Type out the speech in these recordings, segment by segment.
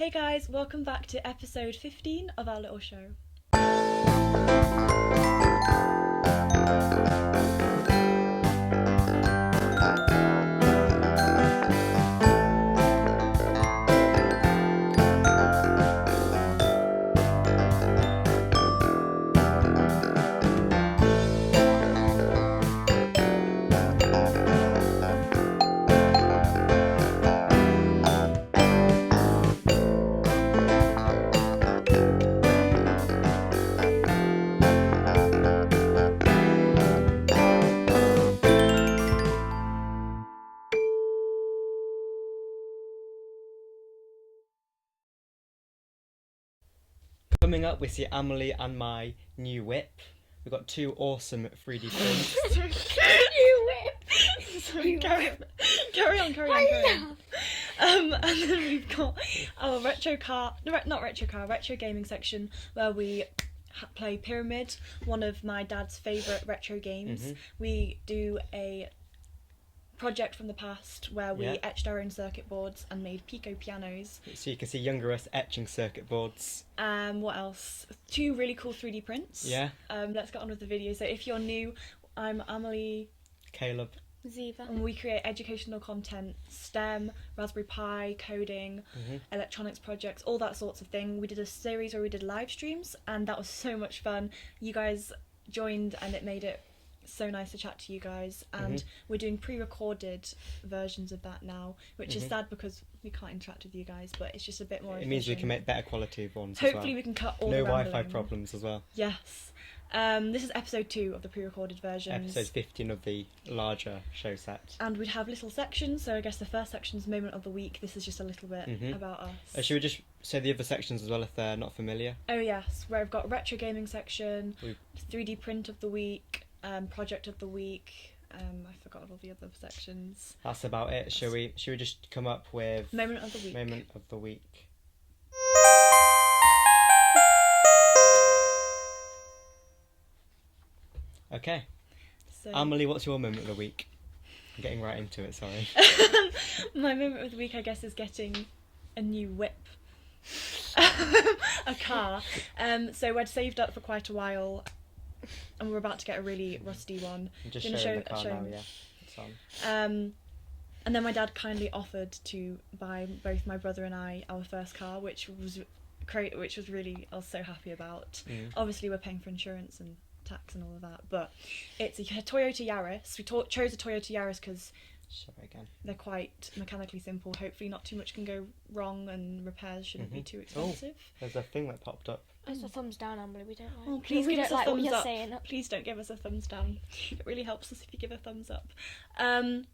Hey guys, welcome back to episode 15 of our little show. Coming up, we see Amelie and my new whip. We've got two awesome 3D prints. New whip! Sorry, carry on. And then we've got our retro gaming section where we play Pyramid, one of my dad's favourite retro games. We do a project from the past where we etched our own circuit boards and made Pico pianos. So you can see Jangrewe's etching circuit boards. What else? Two really cool 3D prints. Yeah. Let's get on with the video. So if you're new, I'm Amelie. Caleb. Ziva. And we create educational content, STEM, Raspberry Pi, coding, electronics projects, all that sorts of thing. We did a series where we did live streams and that was so much fun. You guys joined and it made it so nice to chat to you guys, and we're doing pre-recorded versions of that now, which is sad because we can't interact with you guys, but it's just a bit more efficient. Means we can make better quality ones. Hopefully we can cut all no the rambling. Wi-Fi problems as well. Yes. This is episode 2 of the pre-recorded versions. Episode 15 of the larger show set. And we'd have little sections, so I guess the first section's moment of the week. This is just a little bit about us. Should we just say the other sections as well if they're not familiar? Oh yes, where I've got retro gaming section, 3D print of the week, project of the week. I forgot all the other sections. That's about it. Should we just come up with moment of the week? Moment of the week. Okay. So, Amelie, what's your moment of the week? I'm getting right into it, sorry. My moment of the week, I guess, is getting a new whip. A car. So I'd saved up for quite a while and we're about to get a really rusty one. I'm just showing the car now, yeah. It's on. And then my dad kindly offered to buy both my brother and I our first car, which was great, which was really, I was so happy about. Obviously we're paying for insurance and tax and all of that, but it's a Toyota Yaris. We chose a Toyota Yaris because they're quite mechanically simple. Hopefully not too much can go wrong and repairs shouldn't be too expensive. Oh, there's a thing that popped up. It's a thumbs down, Emily. We don't like. Oh, please we give don't us a like thumbs what you're up. saying. Please don't give us a thumbs down. It really helps us if you give a thumbs up. And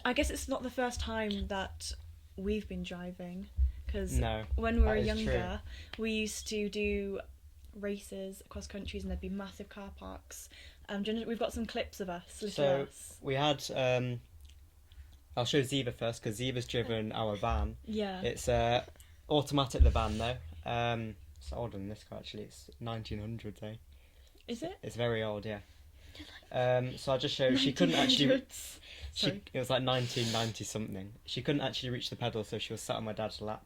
I guess it's not the first time that we've been driving, because when we were younger, we used to do races across countries and there'd be massive car parks. We've got some clips of us. We had I'll show Ziva first because Ziva's driven our van. Yeah. It's automatic, the van though. It's older than this car actually. It's 1900s, eh? Is it? It's very old, yeah. So I'll just show. She couldn't actually. It was like 1990 something. She couldn't actually reach the pedal, so she was sat on my dad's lap.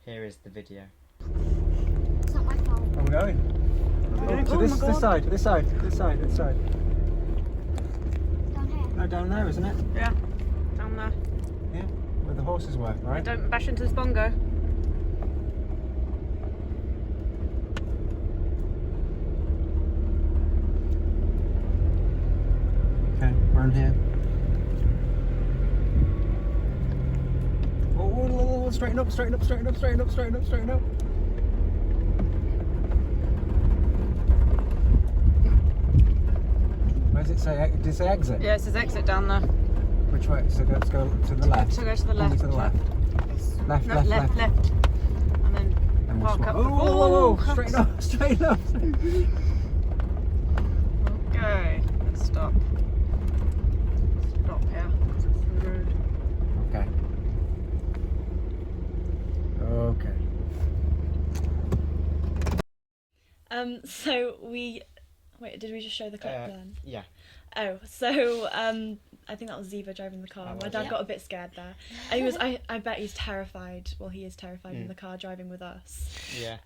Here is the video. It's not my fault. Where are we going? To this side. Down here. No, down there, isn't it? Yeah, down there. Yeah, where the horses were, right? Don't bash into this bongo. Okay, we're in here. Oh, straighten up. Where does it say? Did it say exit? Yeah, it says exit down there. Which way? So let's go to the left. So go to the left. To the left. Left. And then park up. Whoa, straighten up. Okay, let's stop. Stop here, because it's the road. Okay. So we... Wait, did we just show the clip then? Yeah. Oh, so I think that was Ziva driving the car. Oh, My was dad it? got a bit scared there. And he was. I bet he's terrified. Well, he is terrified in Mm. the car driving with us. Yeah.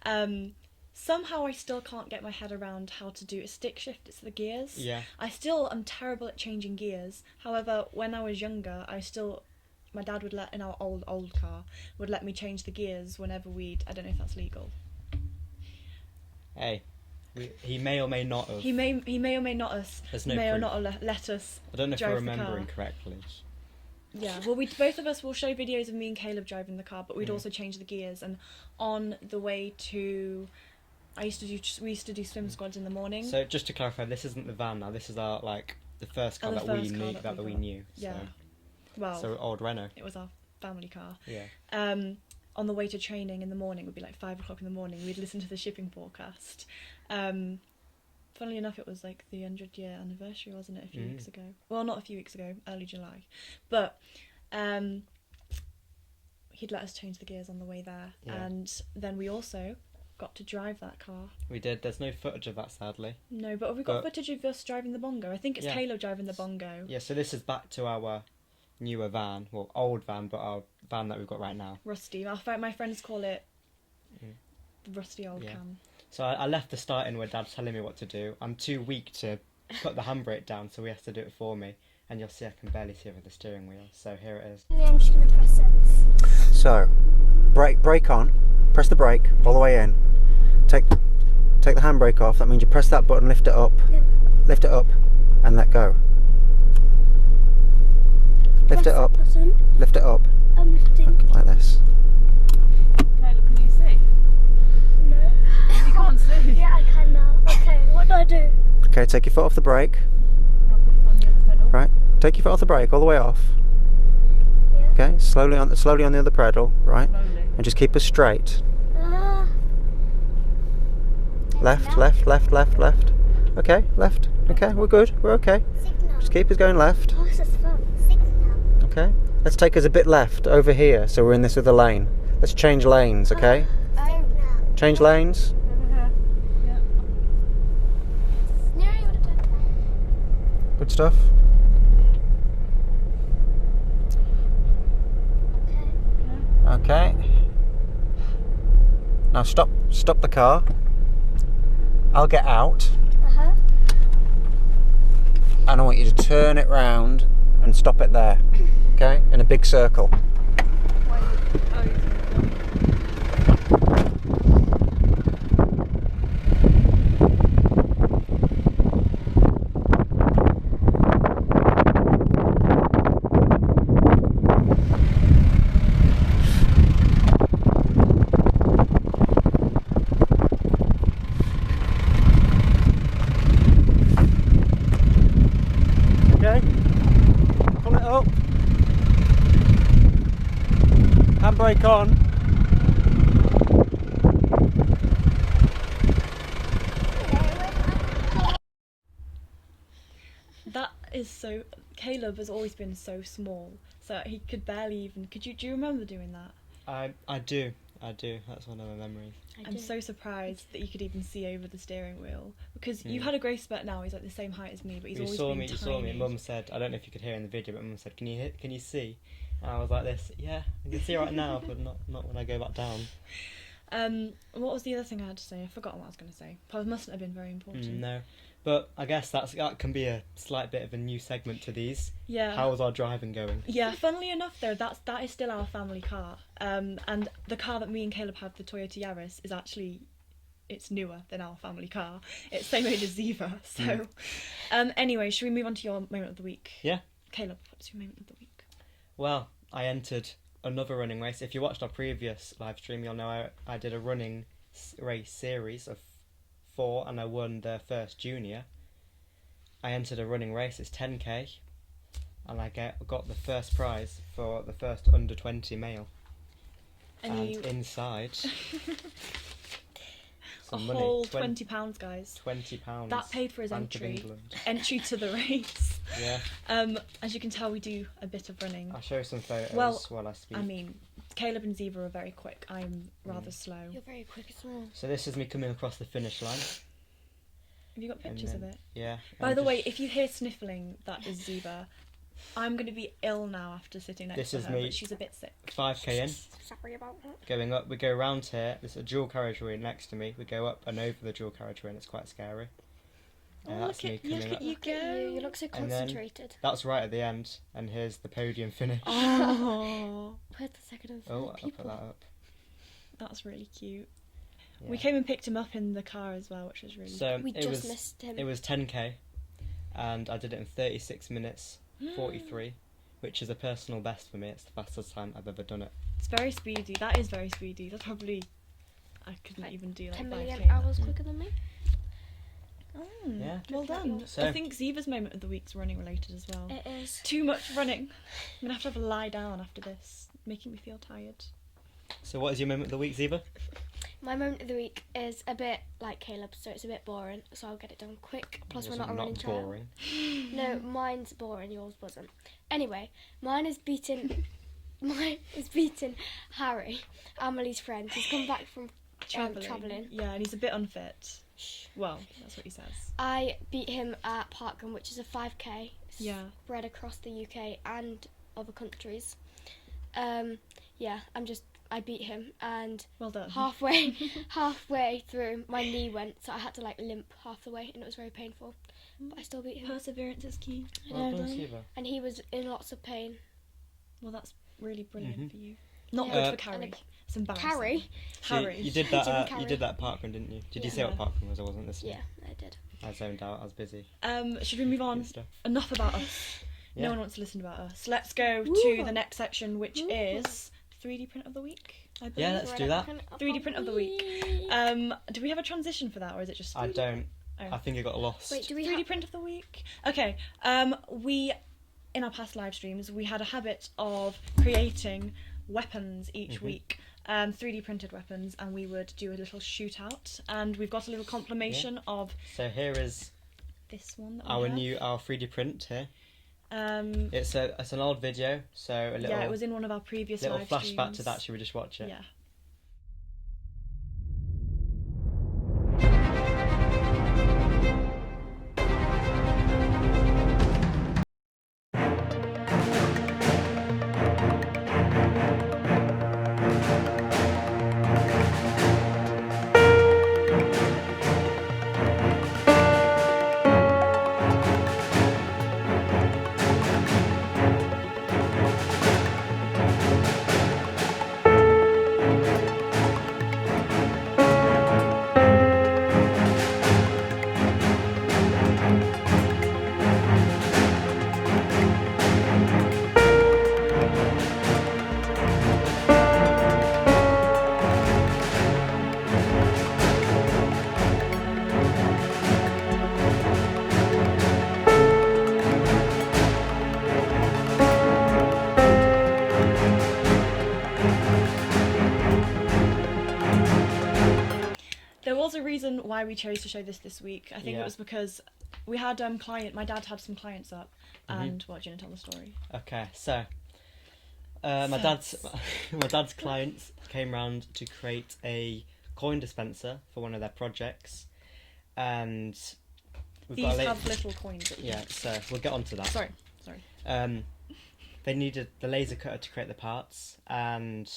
Somehow I still can't get my head around how to do a stick shift. It's the gears. Yeah. I still am terrible at changing gears. However, when I was younger, my dad would in our old car would let me change the gears whenever I don't know if that's legal. Hey, he may or may not have. He may or may not There's no may or proof. not let us. I don't know if drive I'm the remembering car. correctly. Yeah, well, both of us will show videos of me and Caleb driving the car, but we'd Mm. also change the gears. And on the way to, we used to do swim squads in the morning. So just to clarify, this isn't the van now. This is our the first car the that we first car knew that we we got. knew. Yeah. Well, So old Renault. it was our family car. Yeah. On the way to training in the morning, it would be like 5 o'clock in the morning. We'd listen to the shipping forecast. Funnily enough, it was like the 100-year anniversary, wasn't it? A few weeks ago. Well, not a few weeks ago, early July. But he'd let us change the gears on the way there, Yeah. and then we also got to drive that car. We did. There's no footage of that, sadly. No, but we've got But- footage of us driving the bongo. I think it's Yeah. Caleb driving the bongo. Yeah. So this is back to our newer van, well, old van, but our van that we've got right now. Rusty. My friends call it the rusty old Yeah. cam. So I left the starting where Dad's telling me what to do. I'm too weak to put the handbrake down, so he has to do it for me. And you'll see I can barely see over the steering wheel. So here it is. I'm just gonna press it. So, brake on, press the brake all the way in, take the handbrake off. That means you press that button, lift it up, and let go. Lift it up, Button. lift it up, I'm lifting. like this. Caleb, can you see? No. You can't see. Yeah, I can now. Okay, what do I do? Okay, take your foot off the brake. Now put it on the other pedal. Right, take your foot off the brake all the way off. Yeah. Okay, slowly on the other pedal, right, Slowly. and just keep us straight. Ah. Left, left, left, left, left. Okay, left. Okay, we're good. We're okay. Signal. Just keep us going left. Oh, this is fun. Signal. Okay. Let's take us a bit left over here, so we're in this other lane. Let's change lanes, okay? Signal. Change lanes. Over here. Yeah. Nearly would have done that. Good stuff. Okay. Okay. Now stop the car. I'll get out, Uh-huh. and I want you to turn it round and stop it there. Okay? In a big circle. Okay? Pull it up. Handbrake on. That is so. Caleb has always been so small, so he could barely even. Do you remember doing that? I do. That's one of my memories. I'm so surprised that you could even see over the steering wheel, because you've Mm. had a grey spurt now. He's like the same height as me, but he's You always saw been me. tiny. You saw me. Mum said, I don't know if you could hear in the video, but Mum said, "Can you see?" And I was like this. Yeah, I can see right now, but not when I go back down. What was the other thing I had to say? I've forgotten what I was going to say. Probably mustn't have been very important. No, but I guess that can be a slight bit of a new segment to these. Yeah. How was our driving going? Yeah, funnily enough though, that is still our family car. And the car that me and Caleb have, the Toyota Yaris, is actually, it's newer than our family car. It's same age as Ziva. So, anyway, should we move on to your moment of the week? Yeah. Caleb, what's your moment of the week? Well, I entered another running race. If you watched our previous live stream, you'll know I did a running race series of 4, and I won the first junior. I entered a running race. It's 10k, and I got the first prize for the first under 20 male. And inside a some money. whole £20, guys. £20. That paid for his Bank of entry. England. Entry to the race. Yeah. As you can tell, we do a bit of running. I'll show some photos while I speak. I mean, Caleb and Ziva are very quick. I'm rather slow. You're very quick as well. So this is me coming across the finish line. Have you got And pictures of then- it? Yeah. By I'm the just- way, if you hear sniffling, that is Ziva. I'm going to be ill now after sitting next This to is her, me. but she's a bit sick. 5k in, Sorry about that. going up. We go round here. There's a dual carriageway next to me. We go up and over the dual carriageway, and it's quite scary. That's me coming up. You Look at you. You look so And then- concentrated. That's right at the end, and here's the podium finish. Oh, Where's the second and third Oh, I'll put people? that up. that's really cute. Yeah. We came and picked him up in the car as well, which was really So We it just was missed him. it was 10k, and I did it in 36 minutes 43, which is a personal best for me. It's the fastest time I've ever done it. It's very speedy. That is very speedy. That's probably... I couldn't Like even do like 10 5k. million in that. hours quicker than me. Yeah. Well done. So- I think Ziva's moment of the week's running related as well. It is. Too much running. I'm going to have a lie down after this, making me feel tired. So what is your moment of the week, Ziva? My moment of the week is a bit like Caleb's, so it's a bit boring. So I'll get it done quick. Plus, we're Was not it a running child. boring. No, mine's boring. Yours wasn't. Anyway, mine is beating. Mine is beating Harry, Amelie's friend. He's come back from travelling. Yeah, and he's a bit unfit. Well, that's what he says. I beat him at Parkrun, which is a 5k Yeah. spread across the UK and other countries. Yeah, I beat him, and Well done. halfway through, my knee went, so I had to like limp half the way, and it was very painful. But I still beat him, Perseverance is key. Well done, Ziva. and he was in lots of pain. Well, that's really brilliant Mhm. for you. Not Yeah. good for And Carrie. a- It's embarrassing. Carrie? So Harry. you did Jim that. Carrey. You did that parkrun, didn't you? Did you Yeah. say what parkrun was? I wasn't listening. Yeah, I did. I zoned out. I was busy. Should we move on? Good stuff. Enough about us. Yeah. No one wants to listen about us. Let's go Woo. to the next section, which Woo. is 3D print of the week. I believe. Yeah, let's do that. 3D print of the week. Do we have a transition for that, or is it just? I 3D? don't. Oh. I think it got lost. Wait, do we 3D have... print of the week. Okay. We in our past live streams we had a habit of creating weapons each week. 3D printed weapons, and we would do a little shootout. And we've got a little compilation of So here is this one. That we our have. our 3D print here. Um, It's an old video, so a little yeah, it was in one of our previous little live flashback streams. to that. Should we just watch it? Yeah. There was a reason why we chose to show this week. I think Yeah. it was because we had my dad had some clients up, and what, do you want to tell the story? Okay, so my dad's my dad's clients came round to create a coin dispenser for one of their projects, and we've These got a have little coins. At the yeah. end. So we'll get on to that. Sorry. They needed the laser cutter to create the parts, and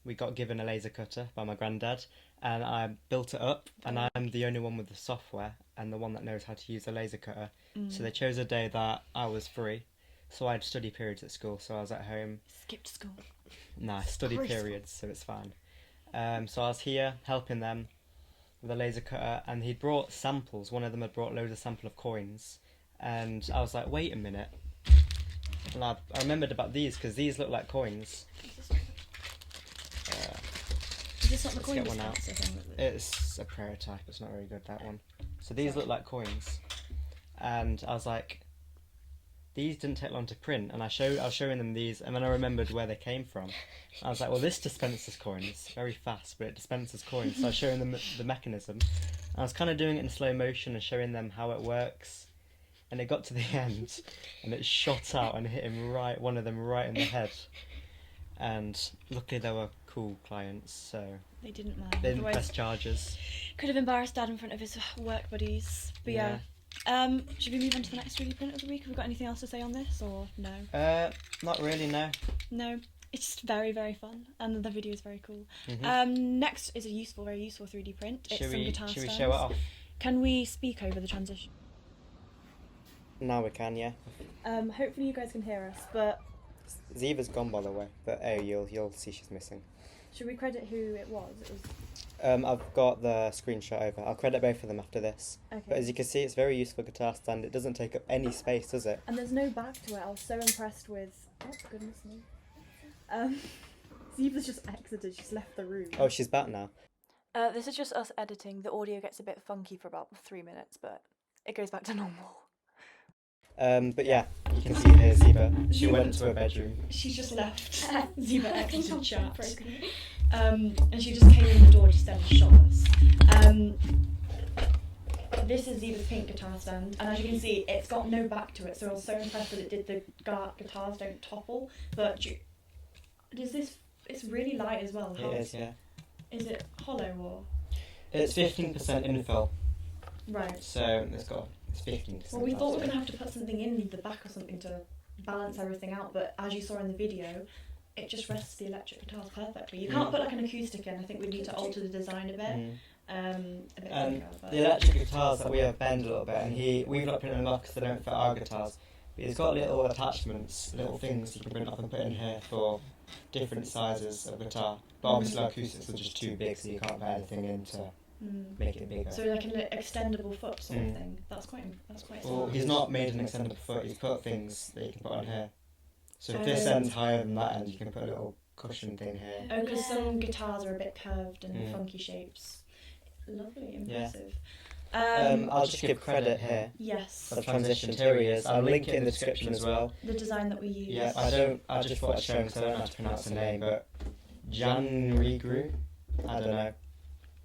we got given a laser cutter by my granddad, and I built it up, and I'm the only one with the software and the one that knows how to use the laser cutter. So they chose a day that I was free, so I had study periods at school, so I was at home. Skipped school. Nah, study Christ. periods, so it's fine. So I was here helping them with the laser cutter, and he'd brought samples. One of them had brought loads of sample of coins, and I was like, wait a minute. And I remembered about these because these look like coins. Is this not the Let's coin get one dispenser thing? It's a prototype. It's not very good, that one. So these look like coins, and I was like, these didn't take long to print. And I was showing them these, and then I remembered where they came from. I was like, well, this dispenses coins very fast, but it dispenses coins. So I was showing them the mechanism. I was kind of doing it in slow motion and showing them how it works. And it got to the end, and it shot out and hit one of them right in the head. And luckily they were cool clients, so They didn't mind. they didn't Otherwise, press charges. could have embarrassed Dad in front of his work buddies. But yeah, Should we move on to the next 3D print of the week? Have we got anything else to say on this, or no? Not really, no. No. It's just very, very fun, and the video is very cool. Mm-hmm. Next is a very useful 3D print. It's some guitar Should we stands. show it off? Can we speak over the transition? Now we can, yeah. Hopefully you guys can hear us, but Ziva's gone, by the way, but you'll see she's missing. should we credit who it was? It was I've got the screenshot over. I'll credit both of them after this. okay. But as you can see, it's a very useful guitar stand. It doesn't take up any space, does it? And there's no back to it. I was so impressed with. Oh goodness me. Ziva's just exited. She's left the room. Oh, she's back now. This is just us editing. The audio gets a bit funky for about 3 minutes, but it goes back to normal. But yeah, you can see here Ziva. She went to her bedroom. She just left. Ziva exited chat. And she just came in the door just then and shot us. This is Ziva's pink guitar stand, and as you can see, it's got no back to it, so I was so impressed that it did the guitars don't topple. But does this? It's really light as well. It is, yeah. Is it hollow or? It's 15% infill, Right. so it's 15%. Well, we thought we were going to have to put something in the back or something to balance everything out, but as you saw in the video, it just rests the electric guitars perfectly. You can't put like an acoustic in. I think we need to alter the design a bit. A bit bigger, but... The electric guitars that we have bend a little bit, and we've not printed them off because they don't fit our guitars. But he's got little attachments, little things you can print off and put in here for different sizes of guitar. But obviously our acoustics are just too big, so you can't put anything in to make it bigger. So like an extendable foot sort of thing. That's quite. Well, smart. he's not made an extendable foot. He's put things that you can put on here. So if this end's higher than that end, you can put a little cushion thing here. Oh, because some guitars are a bit curved and funky shapes. Lovely, impressive. I'll just give credit here. Yes. For the transition. Here he is. I'll link it in the description as well. The design that we use. Yeah, I just thought I'd show him because I don't know how to pronounce the name, but Jangrewe? I don't know.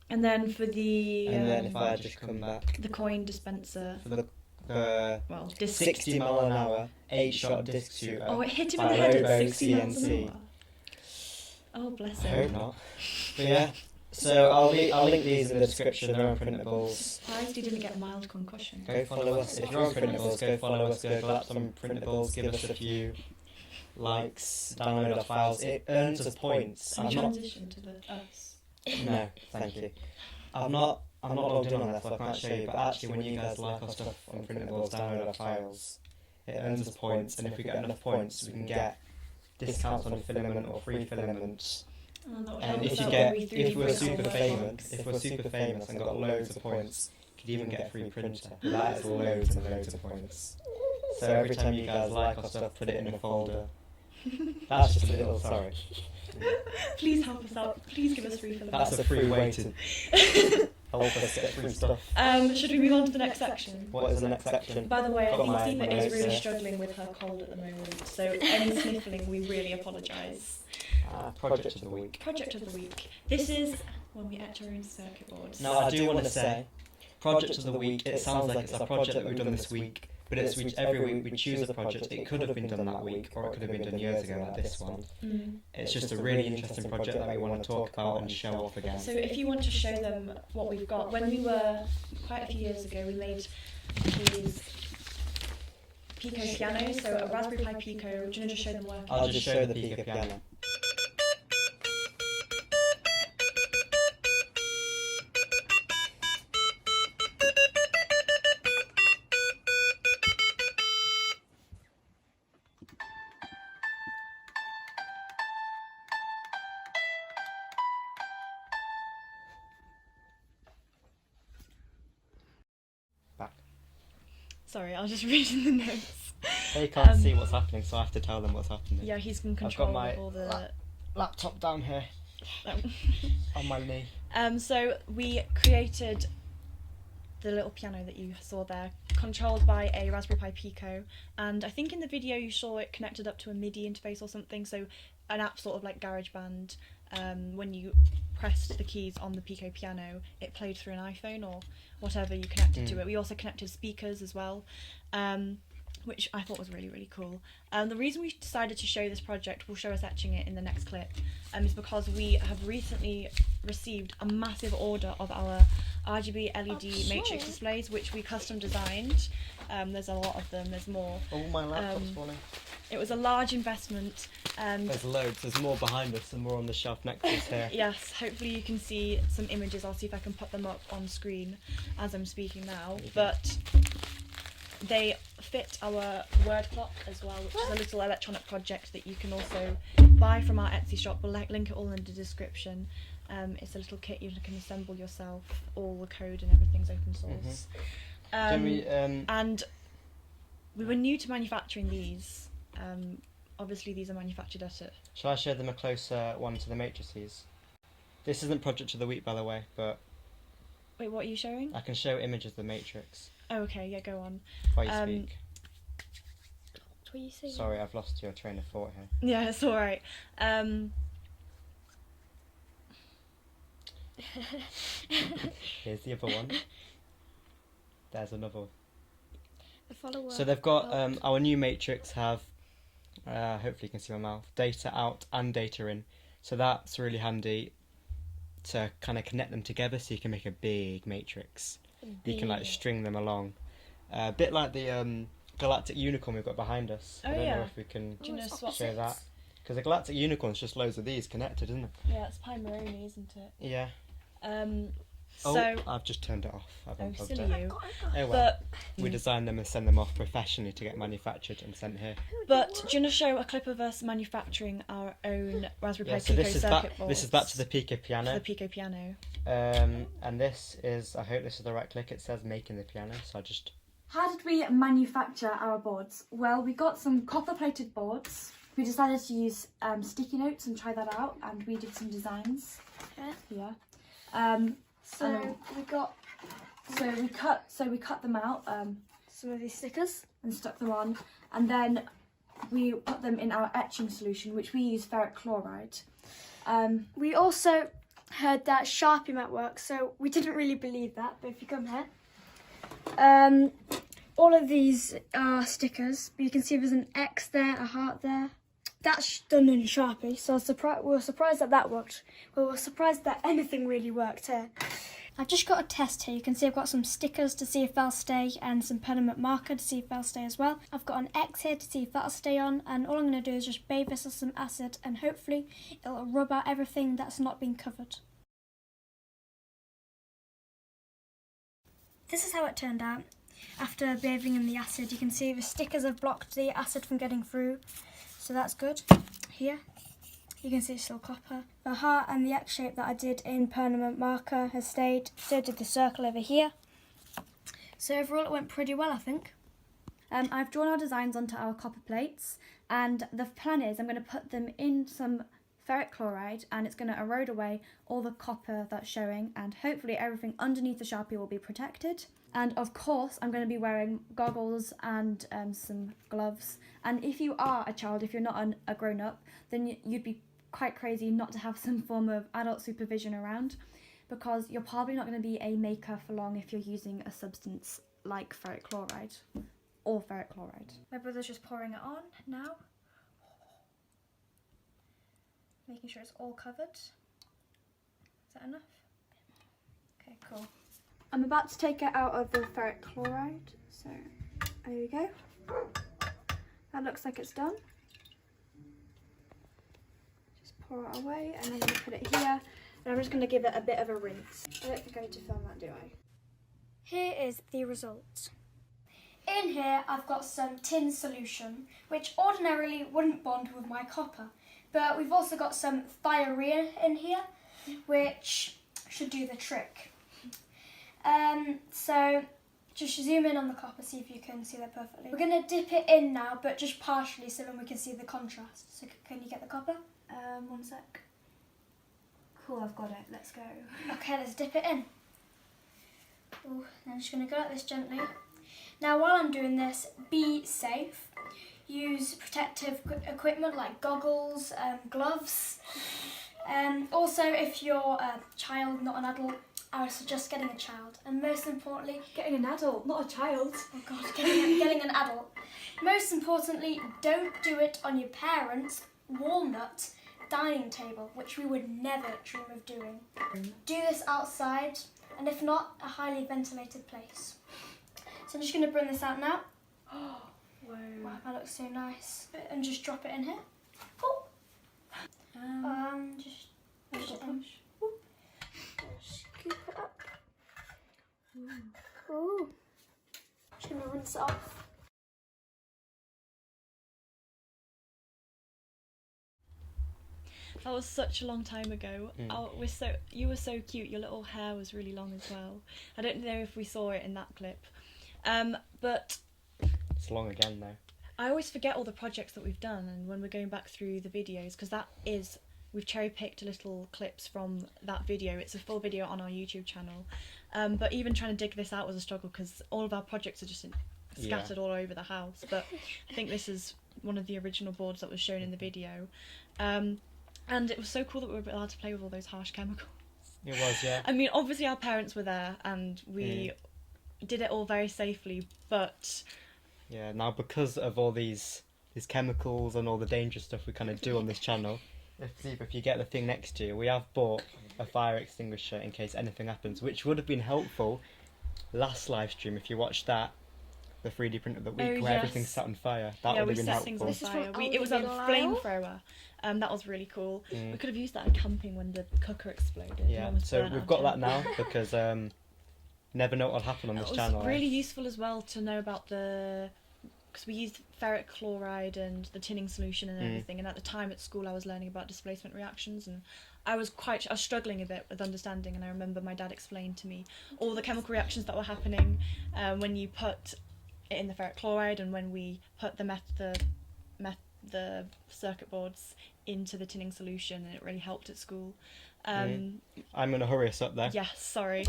And then for the. And then if I just come back. The coin dispenser. For the disc. 60 mile an hour 8-shot disc shooter. Oh, it hit him in by the head at 60 miles an LoboCNC. hour. Oh, bless I him. hope not. But yeah, so I'll link these in the description. They're on printables. Surprised he didn't get a mild concussion. Go follow us. If you're on printables, go follow us. Gurgleapps on printables. Give us a few likes. Download our files. It earns us points. And transition to the us. No, thank you. I'm not logged in on that, so I can't show you. But actually, when you guys like our stuff on printables, download our files. It earns us points, and if we get enough points, we can get discounts on filament or free filaments. And if we're super famous and got loads of points, you could even get a free printer. That is loads and loads of points. So every time you guys like our stuff, put it in a folder. That's just a little, sorry. Please help us out. Please give us free filaments. That's a free way to help us get free stuff. Should we move on to the next section? What is the next section? By the way, I Got think my Ziva is notes really here. struggling with her cold at the moment, so any sniffling, we really apologise. Project of the week. Project of the week. This is when we etch our own circuit boards. Now I do want to say, project of the week, it sounds like it's a project that we've done this week, but it's every week we choose a project. It could have been done that week, or it could have been done years ago like this one. It's just a really interesting project that we want to talk about and show off again. So if you want to show them what we've got, when we were, quite a few years ago, we made these Pico pianos, so a Raspberry Pi Pico. Do you want to just show them working? I'll just show the Pico piano. Sorry, I was just reading the notes. They can't see what's happening, so I have to tell them what's happening. Yeah, he's in I've control got my of all the... laptop down here on my knee. So we created the little piano that you saw there, controlled by a Raspberry Pi Pico, and I think in the video you saw it connected up to a MIDI interface or something, so an app sort of like GarageBand. When you pressed the keys on the Pico piano, it played through an iPhone or whatever you connected to it. We also connected speakers as well, which I thought was really, really cool. The reason we decided to show this project, we'll show us etching it in the next clip, is because we have recently received a massive order of our RGB LED matrix displays, which we custom designed. There's a lot of them. There's more. Oh, my laptop's falling. It was a large investment. There's loads. There's more behind us and more on the shelf next to us here. Yes, hopefully you can see some images. I'll see if I can put them up on screen as I'm speaking now. But they fit our word clock as well, which is a little electronic project that you can also buy from our Etsy shop. We'll link it all in the description. It's a little kit you can assemble yourself. All the code and everything's open source. And we were new to manufacturing these. Obviously these are manufactured at it. Shall I show them a closer one to the matrices? This isn't Project of the Week, by the way, but... Wait, what are you showing? I can show images of the matrix. Oh, okay, yeah, go on. While you speak. What are you saying? Sorry, I've lost your train of thought here. Yeah, it's alright. Here's the other one. There's another one. The follower. So they've got our new matrix have, hopefully you can see my mouth, data out and data in. So that's really handy to kind of connect them together so you can make a big matrix. You can like string them along. A bit like the galactic unicorn we've got behind us. Oh, I don't yeah. know if we can Do you know swap show that. Because the galactic unicorn's just loads of these connected, isn't it? Yeah, it's Pi Moroni, isn't it? Yeah. So I've just turned it off. I've unplugged silly it. you. Oh well. But We design them and send them off professionally to get manufactured and sent here. But do you want to show a clip of us manufacturing our own Raspberry Pi Yeah, so Pico this is circuit boards? This is back to the Pico Piano. The Pico Piano. And this is, I hope this is the right click, it says making the piano, so I just... How did we manufacture our boards? Well, we got some copper-plated boards. We decided to use sticky notes and try that out, and we did some designs. Yeah. So we cut them out, Some of these stickers. and stuck them on, and then we put them in our etching solution, which we use ferric chloride. We also heard that Sharpie might work, so we didn't really believe that, but if you come here, all of these are stickers, but you can see there's an X there, a heart there. That's done in Sharpie, so we were surprised that that worked. We were surprised that anything really worked here. I've just got a test here. You can see I've got some stickers to see if they'll stay and some permanent marker to see if they'll stay as well. I've got an X here to see if that'll stay on, and all I'm going to do is just bathe this with some acid and hopefully it'll rub out everything that's not been covered. This is how it turned out. After bathing in the acid, you can see the stickers have blocked the acid from getting through, so that's good. Here you can see it's still copper. The heart and the X shape that I did in permanent marker has stayed, so did the circle over here. So overall it went pretty well, I think. I've drawn our designs onto our copper plates, and the plan is I'm going to put them in some ferric chloride, and it's going to erode away all the copper that's showing, and hopefully everything underneath the Sharpie will be protected. And of course I'm going to be wearing goggles and some gloves, and if you are a child, if you're not a grown-up, then you'd be quite crazy not to have some form of adult supervision around, because you're probably not going to be a maker for long if you're using a substance like ferric chloride or ferric chloride. My brother's just pouring it on now, making sure it's all covered. Is that enough? Okay, cool. I'm about to take it out of the ferric chloride, so there we go. That looks like it's done. Just pour it away, and I'm going to put it here, and I'm just going to give it a bit of a rinse. I don't think I need to film that, do I? Here is the result. In here I've got some tin solution, which ordinarily wouldn't bond with my copper, but we've also got some thiourea in here, which should do the trick. So just zoom in on the copper, see if you can see that perfectly. We're going to dip it in now, but just partially, so then we can see the contrast. So can you get the copper? One sec. Cool, I've got it. Let's go. Okay, let's dip it in. Ooh, I'm just going to go like this gently. Now while I'm doing this, be safe. Use protective equipment like goggles, gloves. Also, if you're a child, not an adult, I would suggest getting a child, and most importantly, Getting an adult, not a child. oh god, getting an adult. Most importantly, don't do it on your parents' walnut dining table, which we would never dream of doing. Do this outside and if not, a highly ventilated place. So I'm just going to bring this out now. Whoa. Wow, that looks so nice. And just drop it in here. Oh. Just push it in. Scoop it up. Ooh. Just going to rinse it off. That was such a long time ago. Oh, you were so cute. Your little hair was really long as well. I don't know if we saw it in that clip, but It's long again though. I always forget all the projects that we've done, and when we're going back through the videos, because we've cherry picked little clips from that video. It's a full video on our YouTube channel, but even trying to dig this out was a struggle because all of our projects are just scattered all over the house. But I think this is one of the original boards that was shown in the video. And it was so cool that we were allowed to play with all those harsh chemicals. It was, yeah. I mean, obviously our parents were there and we did it all very safely, but... Yeah, now because of all these chemicals and all the dangerous stuff we kind of do on this channel, if you get the thing next to you, we have bought a fire extinguisher in case anything happens, which would have been helpful last live stream if you watched that. The 3D print of the week where everything sat on fire. That would have been helpful. Things on fire. It was a flamethrower. That was really cool. We could have used that in camping when the cooker exploded. Yeah, so we've got that now because never know what will happen on this channel. It was really useful as well to know about because we used ferric chloride and the tinning solution and everything, and at the time at school I was learning about displacement reactions, and I was struggling a bit with understanding, and I remember my dad explained to me all the chemical reactions that were happening when you put it in the ferric chloride and when we put the circuit boards into the tinning solution, and it really helped at school. I'm going to hurry us up there. Yes, sorry.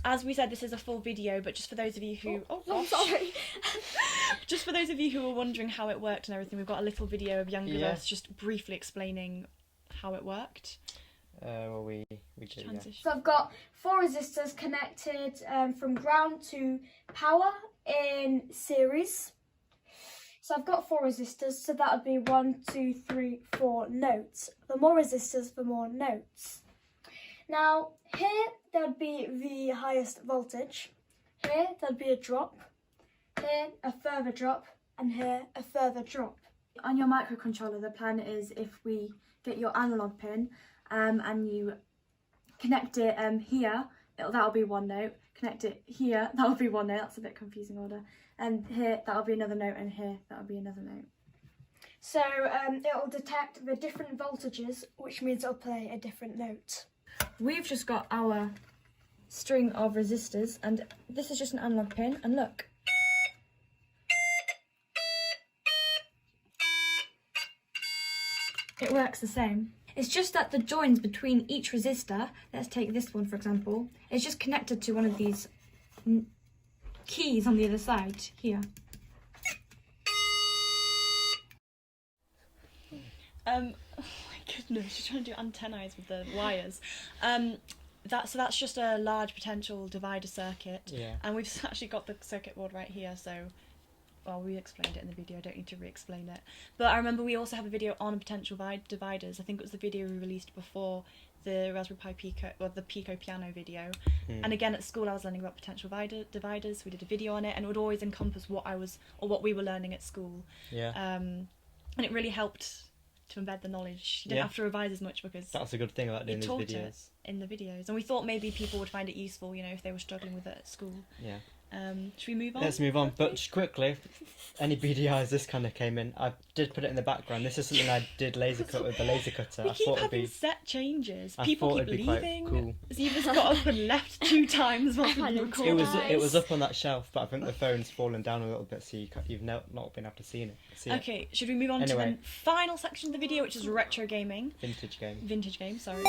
As we said, this is a full video, but just for those of you who... sorry. Just for those of you who were wondering how it worked and everything, we've got a little video of Jangrewe just briefly explaining how it worked. Well, we do, yeah. So I've got 4 resistors connected from ground to power in series. So I've got 4 resistors, so that would be 1, 2, 3, 4 notes. The more resistors, the more notes. Now, here there would be the highest voltage. Here there would be a drop. Here a further drop, and here a further drop. On your microcontroller, the plan is if we get your analog pin and you connect it here, that'll be 1 note. Connect it here, that'll be 1 note. That's a bit confusing order. And here that'll be another note, and here that'll be another note. So it'll detect the different voltages, which means it'll play a different note. We've just got our string of resistors, and this is just an analog pin, and look. It works the same. It's just that the joins between each resistor, let's take this one for example, it's just connected to one of these keys on the other side here. Oh my goodness, she's trying to do antennae with the wires. That's just a large potential divider circuit, and we've actually got the circuit board right here, so well, we explained it in the video, I don't need to re-explain it. But I remember we also have a video on potential dividers. I think it was the video we released before the Raspberry Pi Pico, or the Pico Piano video. And again at school I was learning about potential dividers. We did a video on it, and it would always encompass what we were learning at school. And it really helped to embed the knowledge. You didn't have to revise as much because that's a good thing about doing these videos. In the videos, and we thought maybe people would find it useful, you know, if they were struggling with it at school. Yeah. Should we move on? Let's move on, but just quickly, any BDIs this kind of came in. I did put it in the background. This is something I did laser cut with the laser cutter. We I keep thought having it'd be set changes. I People thought keep it'd be leaving. quite cool. Ziva's got up and left 2 times while we've been recording. It was up on that shelf, but I think the phone's fallen down a little bit, so you've not been able to see it. Okay, should we move on to the final section of the video, which is retro gaming? Vintage game. Vintage game, sorry.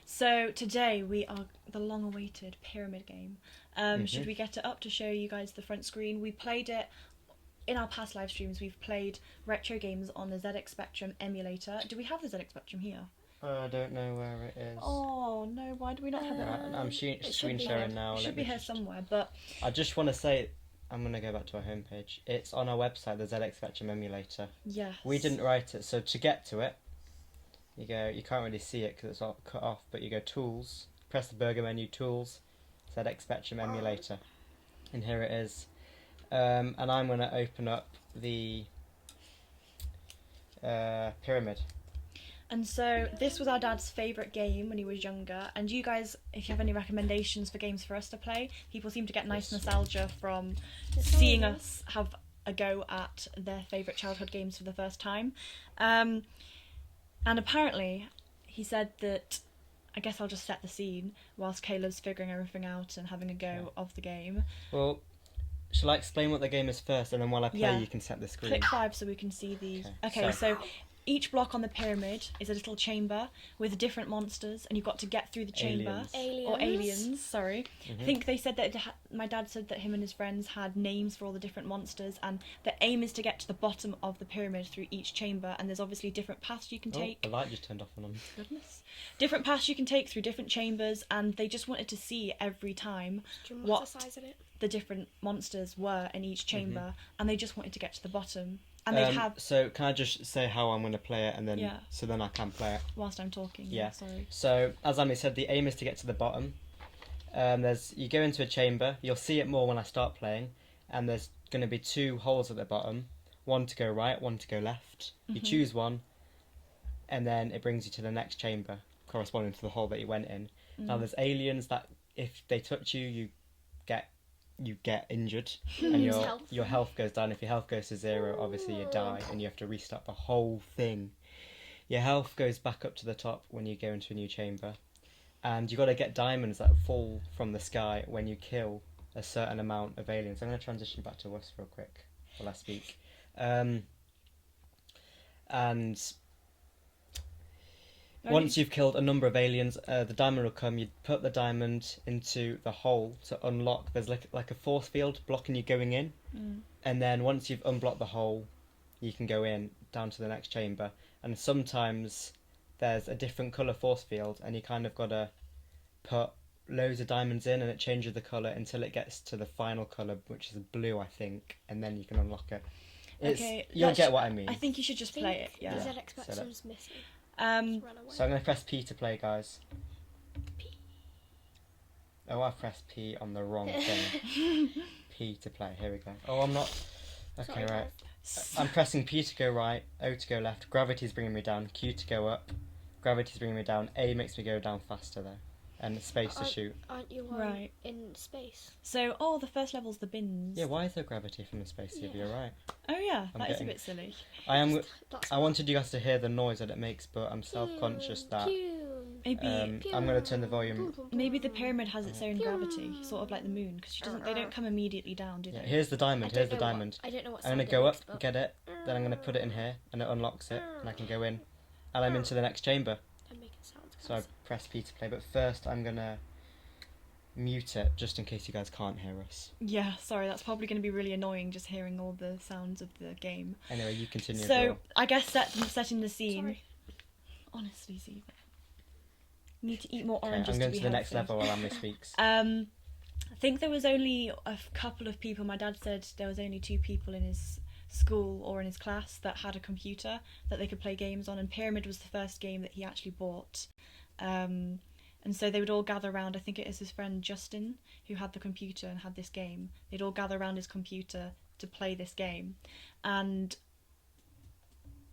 So today we are the long-awaited pyramid game. Should we get it up to show you guys the front screen? We played it in our past live streams. We've played retro games on the Spectrum emulator. Do we have the Spectrum here? I don't know where it is. Oh no, why do we not have it? I'm screen sharing now. It should be here somewhere, but I just want to say, I'm gonna go back to our homepage. It's on our website, the Jsspeccy Emulator. Yes. We didn't write it, so to get to it, you can't really see it because it's all cut off, but you go Tools, press the burger menu, Tools, Jsspeccy Emulator, and here it is. And I'm going to open up the pyramid. And so this was our dad's favourite game when he was younger. And you guys, if you have any recommendations for games for us to play, people seem to get nice nostalgia from seeing us have a go at their favourite childhood games for the first time. And apparently he said that, I guess I'll just set the scene whilst Caleb's figuring everything out and having a go of the game. Well, shall I explain what the game is first, and then while I play you can set the screen? Click 5 so we can see the... Okay, so each block on the pyramid is a little chamber with different monsters, and you've got to get through the chamber. Aliens, sorry. I think they said that my dad said that him and his friends had names for all the different monsters, and the aim is to get to the bottom of the pyramid through each chamber, and there's obviously different paths you can take. The light just turned off on them. Goodness. Different paths you can take through different chambers, and they just wanted to see every time what the different monsters were in each chamber, and they just wanted to get to the bottom. And they have... So can I just say how I'm going to play it, and then so then I can play it whilst I'm talking. Sorry. So as Amy said, the aim is to get to the bottom. You go into a chamber. You'll see it more when I start playing, and there's going to be 2 holes at the bottom. One to go right, one to go left. You choose one, and then it brings you to the next chamber corresponding to the hole that you went in. Now there's aliens that if they touch you, you get injured, and your health goes down. If your health goes to 0, obviously you die, and you have to restart the whole thing. Your health goes back up to the top when you go into a new chamber, and you got to get diamonds that fall from the sky when you kill a certain amount of aliens. I'm going to transition back to us real quick while I speak. And once you've killed a number of aliens, the diamond will come. You put the diamond into the hole to unlock. There's like a force field blocking you going in, and then once you've unblocked the hole, you can go in down to the next chamber. And sometimes there's a different colour force field, and you kind of got to put loads of diamonds in, and it changes the colour until it gets to the final colour, which is blue, I think, and then you can unlock it. You'll get what I mean. I think you should just play it. Yeah. Jsspeccy's missing. So I'm going to press P to play, guys. Oh, I pressed P on the wrong thing. P to play. Here we go. Oh, I'm not... Okay, right. I'm pressing P to go right, O to go left, gravity's bringing me down, Q to go up, gravity's bringing me down, A makes me go down faster though, and space to shoot. Aren't you in space? So, the first level's the bins. Yeah, why is there gravity from the space if you're right? Oh yeah, that is a bit silly. I wanted you guys to hear the noise that it makes, but I'm self-conscious that maybe I'm going to turn the volume. Maybe the pyramid has its own gravity, sort of like the moon, because they don't come immediately down, do they? Yeah, here's the diamond. Here's the diamond. I don't know what. I'm going to go up, get it, then I'm going to put it in here, and it unlocks it, and I can go in, and I'm into the next chamber. So I press P to play, but first I'm going to mute it just in case you guys can't hear us. Yeah, sorry, that's probably going to be really annoying just hearing all the sounds of the game. Anyway, you continue. So, I guess setting the scene. Sorry. Honestly, Ziva. You need to eat more oranges. I'm going to the next level while Emily speaks. I think there was only a couple of people. My dad said there was only 2 people in his school or in his class that had a computer that they could play games on, and Pyramid was the first game that he actually bought. And so they would all gather around. I think it is his friend Justin who had the computer and had this game. They'd all gather around his computer to play this game. And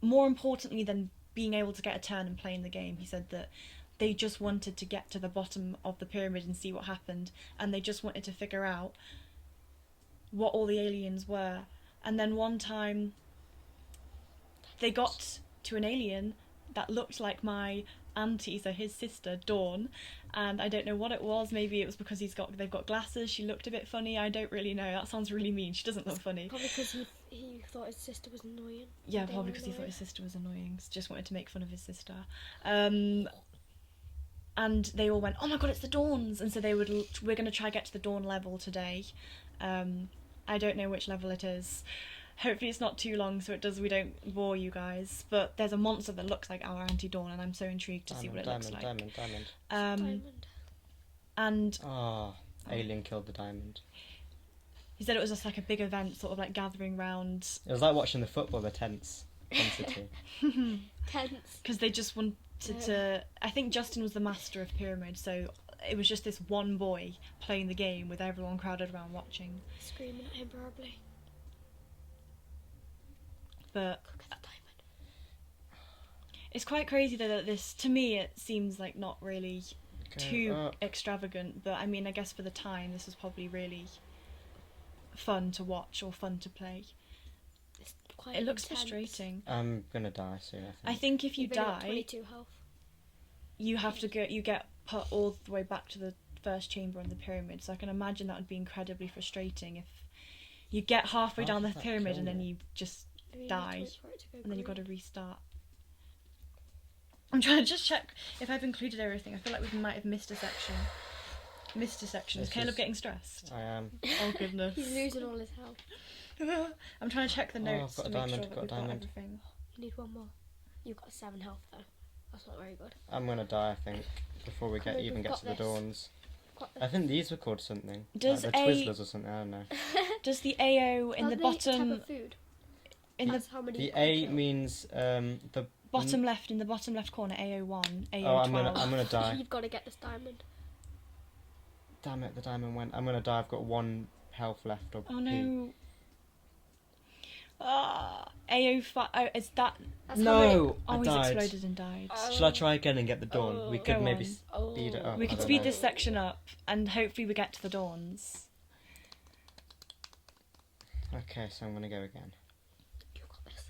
more importantly than being able to get a turn and playing the game, he said that they just wanted to get to the bottom of the pyramid and see what happened, and they just wanted to figure out what all the aliens were. And then one time they got to an alien that looked like my auntie, so his sister Dawn, and I don't know what it was. Maybe it was because they've got glasses. She looked a bit funny. I don't really know. That sounds really mean. She doesn't look funny. Probably because he thought his sister was annoying. Yeah, probably because he thought his sister was annoying. Just wanted to make fun of his sister. And they all went, "Oh my god, it's the Dawns!" And so we're going to try get to the Dawn level today. I don't know which level it is. Hopefully it's not too long so we don't bore you guys. But there's a monster that looks like our Auntie Dawn, and I'm so intrigued to see what it looks like. Diamond. And alien killed the diamond. He said it was just like a big event, sort of like gathering round. It was like watching the football, the tense intensity. Tense. Because they just wanted to. I think Justin was the master of pyramid, so it was just this one boy playing the game with everyone crowded around watching. Screaming at him probably. But Look at the diamond. it's quite crazy though that this, to me, it seems like not really too up. extravagant. But I mean, I guess for the time, this was probably really fun to watch or fun to play. It's quite It looks intense. frustrating. I'm gonna die soon, I think if you You've only got die, 22 health. you have to go. You get put all the way back to the first chamber in the pyramid. So I can imagine that would be incredibly frustrating if you get halfway How down the does that pyramid kill and then you? you just Maybe you die, need to wait for it to go and then you've got green. to restart. I'm trying to just check if I've included everything. I feel like we might have missed a section. Missed a section. Is This Caleb is- getting stressed? I am. Oh goodness. He's losing all his health. I'm trying to check the Oh, notes I've got to a make diamond, sure that got a we've got diamond. everything. You need one more. You've got 7 health though. That's not very good. I'm gonna die, I think, before we Come get on, even we've get got to the this. dawns. Got I think these were called something. Does like the a- Twizzlers or something, I don't know. Does the AO in Are the they type bottom of food? in the That's how many The you can A kill. means the bottom left, in the bottom left corner, AO1, AO12? Oh, I'm gonna die. You've got to get this diamond. Damn it, the diamond went. I'm gonna die. I've got 1 health left. Or Oh P. no. AO5. Oh, is that? That's how many... No, Oh, I he's died. exploded and died. Shall I try again and get the dawn? We Oh. could Go maybe on. speed it up. We I could don't speed know. this section up, and hopefully we get to the dawns. Okay, so I'm gonna go again. You got this.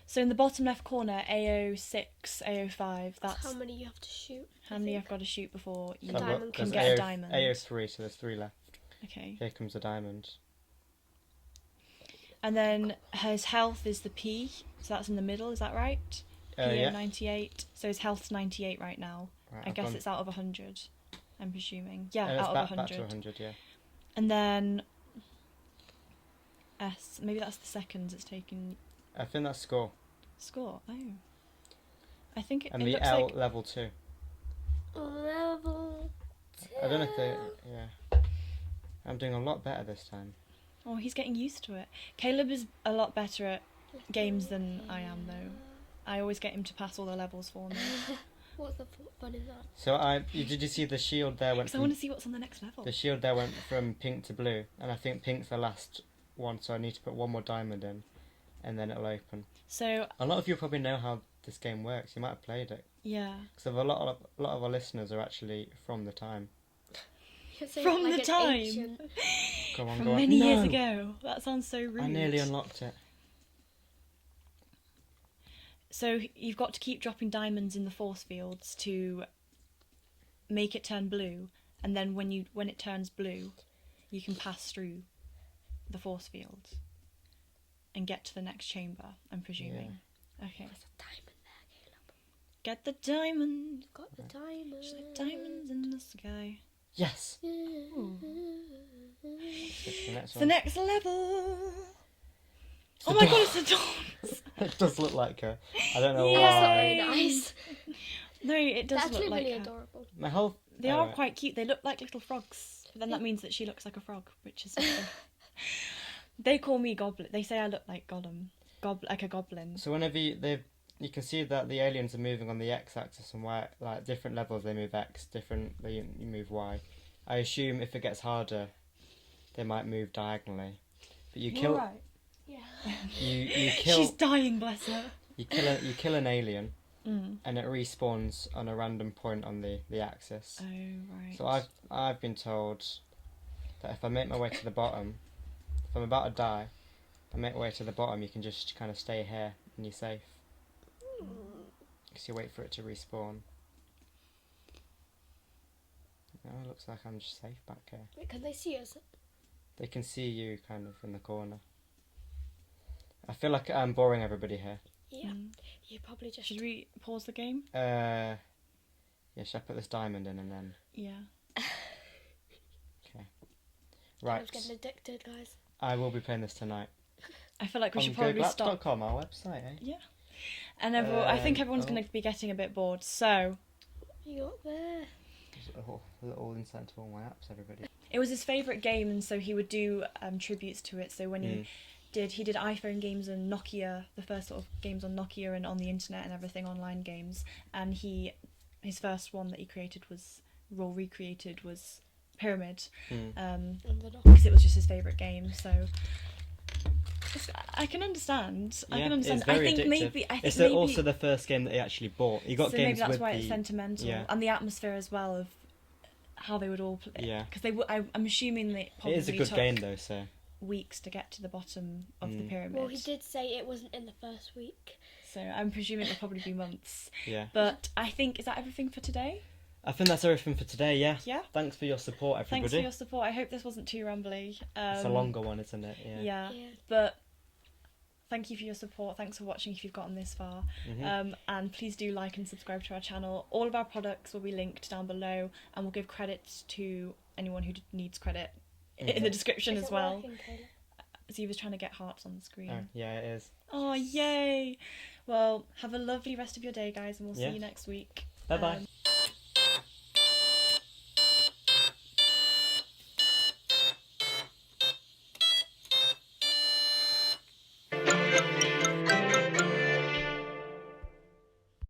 So in the bottom left corner, AO6, AO5. That's How many you have to shoot. how many I've got to shoot before you A diamond can comes get a AO, diamond. AO3, so there's 3 left. Okay. Here comes the diamond. And then his health is the P, so that's in the middle. Is that right? PO Yeah. 98. So his health's 98 right now. Right, I I've guess gone- it's out of 100. I'm presuming. Yeah, and it's out back, of back to 100. 100, yeah. And then S. Maybe that's the seconds it's taken. I think that's score. Score. Oh. I think it, And it the looks L like. level 2. Level 2. I don't know if they. Yeah. I'm doing a lot better this time. Oh, he's getting used to it. Caleb is a lot better at games than I am, though. I always get him to pass all the levels for me. What's the fun in that? So did you see the shield there went Because I from want to see what's on the next level. the shield there went from pink to blue, and I think pink's the last one, so I need to put 1 more diamond in, and then it'll open. So, A lot of you probably know how this game works. You might have played it, yeah. because a lot of our listeners are actually from the time. You're saying From it like the an time. ancient- Come on, From go on. many years No! ago. That sounds so rude. I nearly unlocked it. So you've got to keep dropping diamonds in the force fields to make it turn blue, and then when it turns blue, you can pass through the force fields and get to the next chamber. I'm presuming. Okay. There's a diamond there, Caleb. Get the diamond. Got the diamond. Just like diamonds in the sky. Yes. Ooh. Let's get to the next It's the one. next level. It's Oh the my dawn. god, it's the dawns. It does look like her. I don't know Yeah. That's not why. very nice. No, it does They're actually look like really her. adorable. My whole. They are quite cute. They look like little frogs. But then that Yeah. means that she looks like a frog, which is. They call me Goblin. They say I look like Gollum, like a goblin. So whenever you can see that the aliens are moving on the x-axis and y, like different levels they move x, different they move y. I assume if it gets harder, they might move diagonally. But you kill right. Yeah. you She's kill dying, bless her. you kill an alien Mm. and it respawns on a random point on the axis. Oh right. So I've been told that if I make my way to the bottom, if I'm about to die, I make my way to the bottom, you can just kind of stay here and you're safe. Because you wait for it to respawn. Oh, it looks like I'm just safe back here. Wait, can they see us? They can see you kind of in the corner. I feel like I'm boring everybody here. Yeah. Mm. You probably just. Should we pause the game? Yeah, should I put this diamond in and then... Yeah. Okay. I Right, was getting addicted, guys. I will be playing this tonight. I feel like we On should probably stop. Gurgleapps.com, our website, eh? Yeah. And I think everyone's going to be getting a bit bored. So You got there. Just a little insight to all my apps, everybody. it was his favourite game, and so he would do tributes to it. So when he did iPhone games and Nokia, the first sort of games on Nokia and on the internet and everything, online games. And his first one that he created recreated was Pyramid, because it was just his favourite game. So I can understand. Yeah, I can understand. It's very I think addictive. maybe It's maybe, also the first game that he actually bought. He got so games maybe that's with why it's sentimental, and the atmosphere as well of how they would all play. Yeah. Because I'm assuming they probably It is a good took game though, so. weeks to get to the bottom of the pyramid. Well, he did say it wasn't in the first week. So I'm presuming it'll probably be months. Yeah. But I think, is that everything for today? I think that's everything for today, yeah. Yeah. Thanks for your support, everybody. Thanks for your support. I hope this wasn't too rambly. It's a longer one, isn't it? Yeah. Yeah. But thank you for your support. Thanks for watching if you've gotten this far. And please do like and subscribe to our channel. All of our products will be linked down below, and we'll give credits to anyone who needs credit in the description as well. Ziva's trying to get hearts on the screen. Oh, yeah, it is. Oh, yay! Well, have a lovely rest of your day, guys, and we'll see Yeah. you next week. Bye-bye.